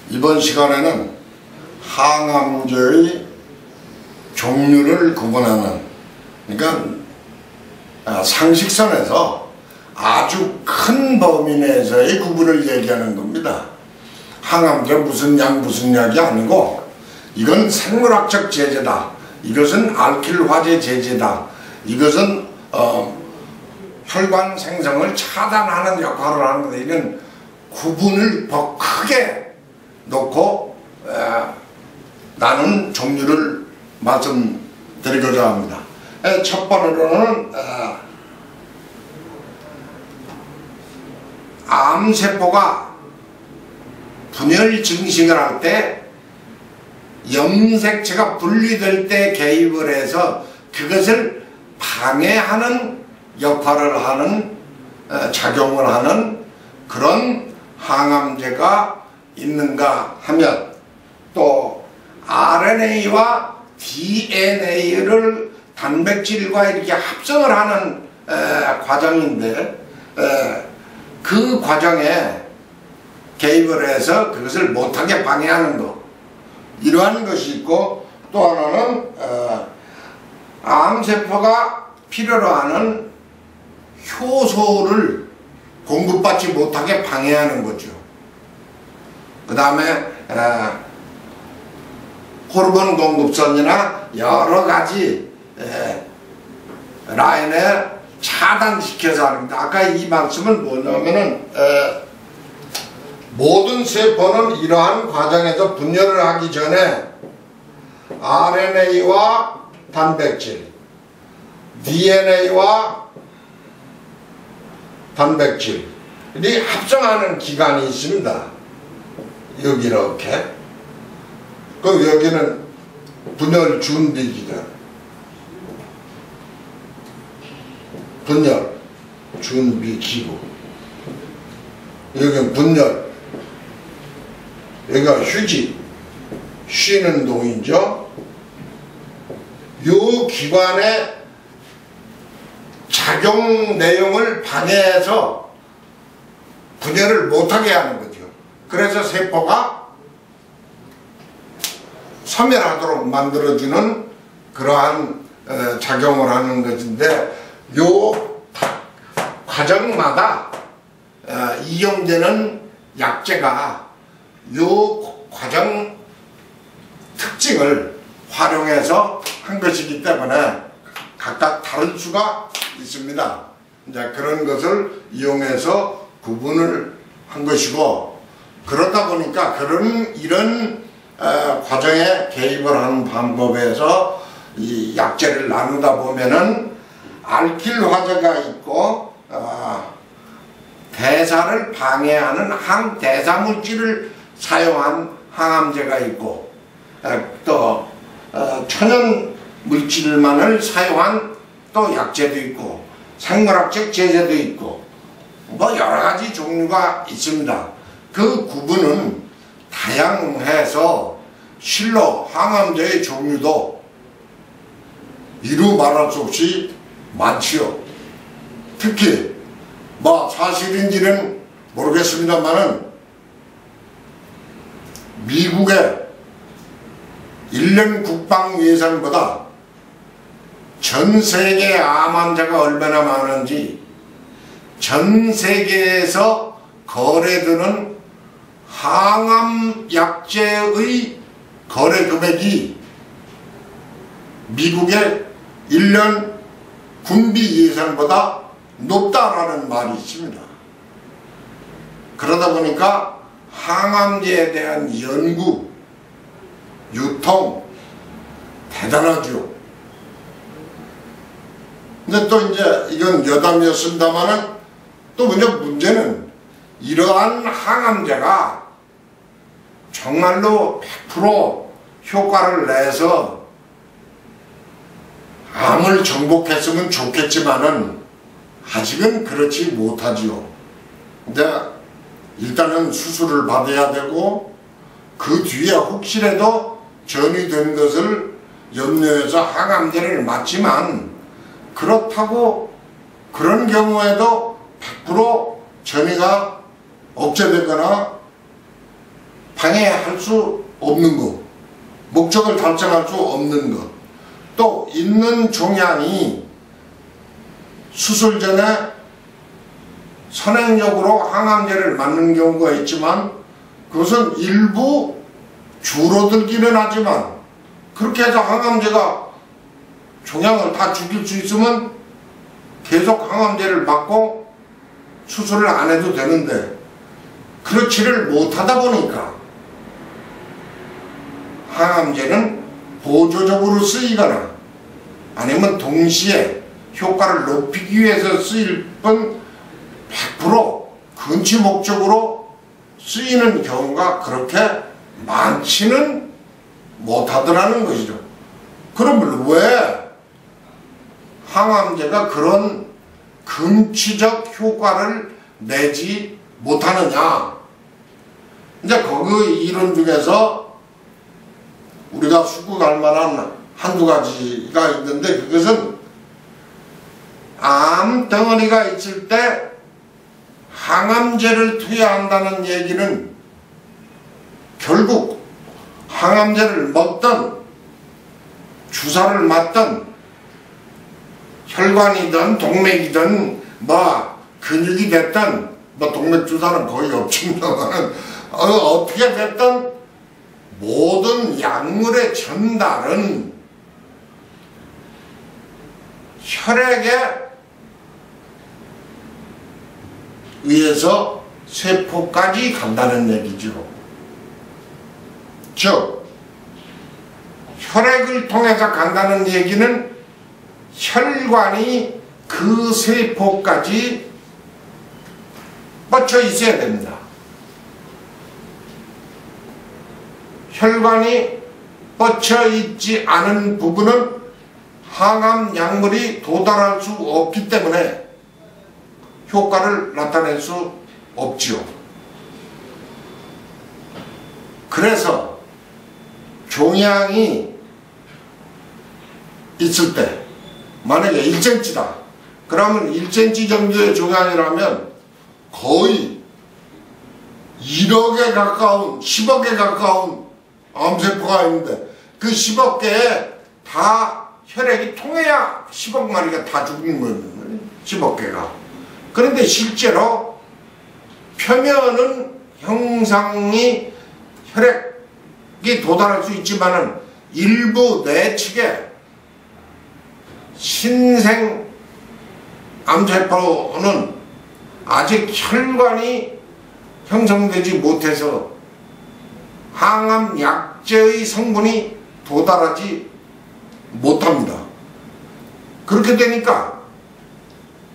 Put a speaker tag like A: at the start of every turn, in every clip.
A: 이번 시간에는 항암제의 종류를 구분하는, 그러니까 상식선에서 아주 큰 범위 내에서의 구분을 얘기하는 겁니다. 항암제 무슨 약이 아니고, 이건 생물학적 제제다, 이것은 알킬화제 제제다, 이것은 혈관 생성을 차단하는 역할을 하는 건데, 이런 구분을 더 크게 놓고 나눈 종류를 말씀드리고자 합니다. 첫 번째로는 암세포가 분열 증식을 할 때 염색체가 분리될 때 개입을 해서 그것을 방해하는 역할을 하는, 작용을 하는 그런 항암제가 있는가 하면, 또 RNA와 DNA를 단백질과 이렇게 합성을 하는 과정인데, 그 과정에 개입을 해서 그것을 못하게 방해하는 것, 이러한 것이 있고, 또 하나는 암세포가 필요로 하는 효소를 공급받지 못하게 방해하는 거죠. 그 다음에 호르몬 공급선이나 여러가지 라인에 차단시켜서 합니다. 아까 이 말씀은 뭐냐면은 모든 세포는 이러한 과정에서 분열을 하기 전에 RNA와 단백질, DNA와 단백질이 합성하는 기관이 있습니다. 여기 이렇게. 그럼 여기는 분열 준비 기관, 분열 준비 기구, 여기는 분열, 여기가 휴지, 쉬는 동이죠. 이 기관의 작용 내용을 방해해서 분열을 못하게 하는 거죠. 그래서 세포가 소멸하도록 만들어주는 그러한 작용을 하는 것인데, 요 과정마다 이용되는 약제가 요 과정 특징을 활용해서 한 것이기 때문에 각각 다를 수가 있습니다. 이제 그런 것을 이용해서 구분을 한 것이고, 그러다 보니까 이런 과정에 개입을 하는 방법에서 이 약제를 나누다 보면은 알킬화제가 있고, 대사를 방해하는 항대사물질을 사용한 항암제가 있고, 또 천연 물질만을 사용한 또 약제도 있고, 생물학적 제제도 있고, 뭐 여러가지 종류가 있습니다. 그 구분은 다양해서 실로 항암제의 종류도 이루 말할 수 없이 많지요. 특히 뭐 사실인지는 모르겠습니다만은 미국의 1년 국방 예산보다 전 세계 암 환자가 얼마나 많은지, 전 세계에서 거래되는 항암 약제의 거래 금액이 미국의 1년 군비 예산보다 높다라는 말이 있습니다. 그러다 보니까 항암제에 대한 연구, 유통 대단하죠. 근데 또 이제 이건 여담이었습니다만은, 또 문제는 이러한 항암제가 정말로 100% 효과를 내서 암을 정복했으면 좋겠지만은 아직은 그렇지 못하지요. 근데 일단은 수술을 받아야 되고, 그 뒤에 혹시라도 전이된 것을 염려해서 항암제를 맞지만, 그렇다고 그런 경우에도 100% 전이가 억제되거나 방해할 수 없는 것, 목적을 달성할 수 없는 것, 또 있는 종양이 수술 전에 선행적으로 항암제를 맞는 경우가 있지만 그것은 일부 줄어들기는 하지만 그렇게 해서 항암제가 종양을 다 죽일 수 있으면 계속 항암제를 맞고 수술을 안 해도 되는데 그렇지를 못하다 보니까 항암제는 보조적으로 쓰이거나 아니면 동시에 효과를 높이기 위해서 쓰일 뿐 100% 근치 목적으로 쓰이는 경우가 그렇게 많지는 못하더라는 것이죠. 그럼 왜 항암제가 그런 근치적 효과를 내지 못하느냐? 이제 거기 이론 중에서 우리가 숙고할 만한 한두 가지가 있는데 그것은 암 덩어리가 있을 때 항암제를 투여한다는 얘기는 결국 항암제를 먹든 주사를 맞든 혈관이든 동맥이든 뭐 근육이 됐든 뭐 동맥 주사는 거의 없지만은 어떻게 됐든 모든 약물의 전달은 혈액에 의해서 세포까지 간다는 얘기죠. 즉 혈액을 통해서 간다는 얘기는 혈관이 그 세포까지 뻗쳐 있어야 됩니다. 혈관이 뻗쳐 있지 않은 부분은 항암 약물이 도달할 수 없기 때문에 효과를 나타낼 수 없지요. 그래서 종양이 있을 때 만약에 1cm다. 그러면 1cm 정도의 종양이라면 거의 1억에 가까운 10억에 가까운 암세포가 있는데 그 10억 개에 다 혈액이 통해야 10억 마리가 다 죽는 거예요. 10억 개가. 그런데 실제로 표면은 형상이 혈액이 도달할 수 있지만은 일부 내측에 신생 암세포는 아직 혈관이 형성되지 못해서 항암 약제의 성분이 도달하지 못합니다. 그렇게 되니까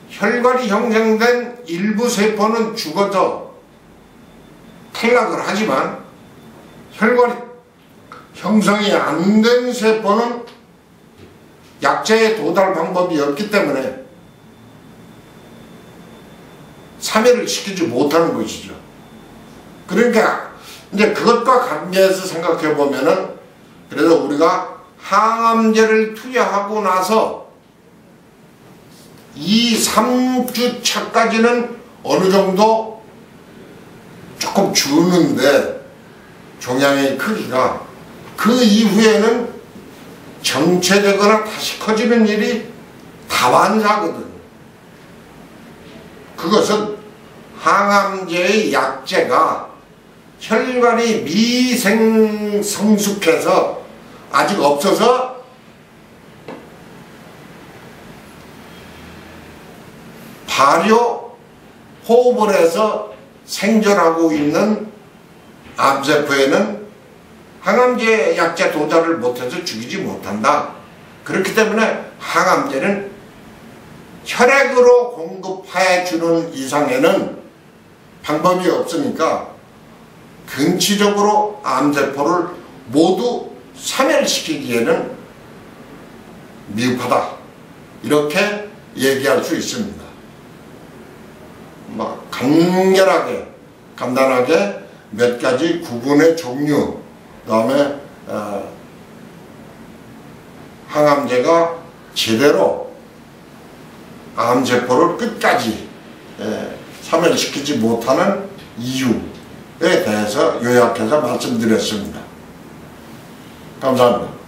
A: 혈관이 형성된 일부 세포는 죽어서 탈락을 하지만 혈관이 형성이 안 된 세포는 약제에 도달 방법이 없기 때문에 사멸을 시키지 못하는 것이죠. 그러니까 이제 그것과 관계해서 생각해 보면은 그래서 우리가 항암제를 투여하고 나서 2, 3주 차까지는 어느 정도 조금 주는데 종양의 크기가 그 이후에는 정체되거나 다시 커지는 일이 다반사거든. 그것은 항암제의 약제가 혈관이 미생성숙해서 아직 없어서 발효 호흡을 해서 생존하고 있는 암세포에는 항암제 약제 도달을 못해서 죽이지 못한다. 그렇기 때문에 항암제는 혈액으로 공급해 주는 이상에는 방법이 없으니까 근치적으로 암세포를 모두 사멸시키기에는 미흡하다. 이렇게 얘기할 수 있습니다. 막 간결하게 간단하게 몇 가지 구분의 종류, 그 다음에 항암제가 제대로 암세포를 끝까지 사멸시키지 못하는 이유, 대해서 요약해서 말씀드렸습니다. 감사합니다.